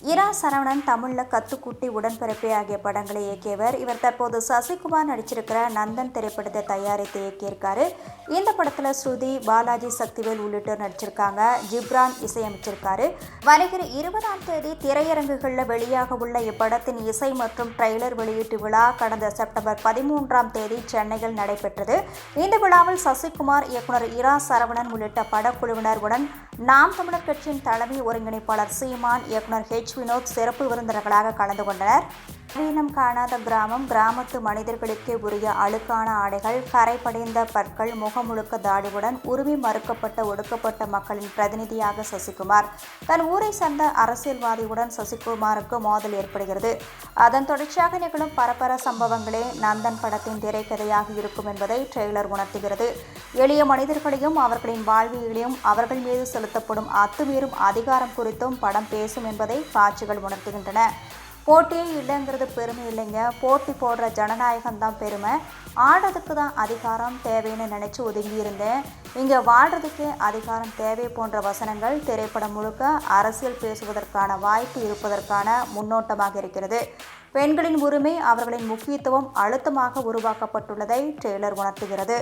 இரா சரவணன் தமிழ்ல கத்துக்குட்டி, உடன்பிறப்பே ஆகிய படங்களை இயக்கியவர். இவர் தற்போது சசிகுமார் நடிச்சிருக்கிற நந்தன் திரைப்படத்தை தயாரித்து இயக்கியிருக்காரு. இந்த படத்துல ஸ்ருதி, பாலாஜி சக்திவேல் உள்ளிட்டோர் நடிச்சிருக்காங்க. ஜிப்ரான் இசையமைச்சிருக்காரு. வருகிற 20ஆம் தேதி திரையரங்குகளில் வெளியாக உள்ள இப்படத்தின் இசை மற்றும் ட்ரெய்லர் வெளியீட்டு விழா கடந்த செப்டம்பர் 13ஆம் தேதி சென்னையில் நடைபெற்றது. இந்த விழாவில் சசிகுமார், இயக்குனர் இரா சரவணன் உள்ளிட்ட படக்குழுவினருடன் நாம் தமிழர் கட்சியின் தலைமை ஒருங்கிணைப்பாளர் சீமான், இயக்குனர் வினோத் சிறப்பு விருந்தினர்களாக கலந்து கொண்டனர். நவீனம் காணாத கிராமம், கிராமத்து மனிதர்களுக்கே உரிய அழுக்கான ஆடைகள், கரை படிந்த பற்கள், முகமுழுக்க தாடியுடன் உரிமை மறுக்கப்பட்ட ஒடுக்கப்பட்ட மக்களின் பிரதிநிதியாக சசிகுமார். தன் ஊரை சேர்ந்த அரசியல்வாதியுடன் சசிகுமாருக்கு மோதல் ஏற்படுகிறது. அதன் தொடர்ச்சியாக நிகழும் பரபர சம்பவங்களே நந்தன் படத்தின் திரைக்கதையாக இருக்கும் என்பதை ட்ரெய்லர் உணர்த்துகிறது. எளிய மனிதர்களையும் அவர்களின் வாழ்வியலையும் அவர்கள் மீது செலுத்தப்படும் அத்துமீறும் அதிகாரம் குறித்தும் படம் பேசும் என்பதை காட்சிகள் உணர்த்துகின்றன. போட்டியே இல்லைங்கிறது பெருமை இல்லைங்க, போட்டி போடுற ஜனநாயகம் தான் பெருமை. ஆடுறதுக்கு தான் அதிகாரம் தேவைன்னு நினச்சி ஒதுங்கி இருந்தேன், இங்கே வாழ்கிறதுக்கே அதிகாரம் தேவை போன்ற வசனங்கள் திரைப்படம் முழுக்க அரசியல் பேசுவதற்கான வாய்ப்பு இருப்பதற்கான முன்னோட்டமாக இருக்கிறது. பெண்களின் உரிமை, அவர்களின் முக்கியத்துவம் அழுத்தமாக உருவாக்கப்பட்டுள்ளதை ட்ரெய்லர் உணர்த்துகிறது.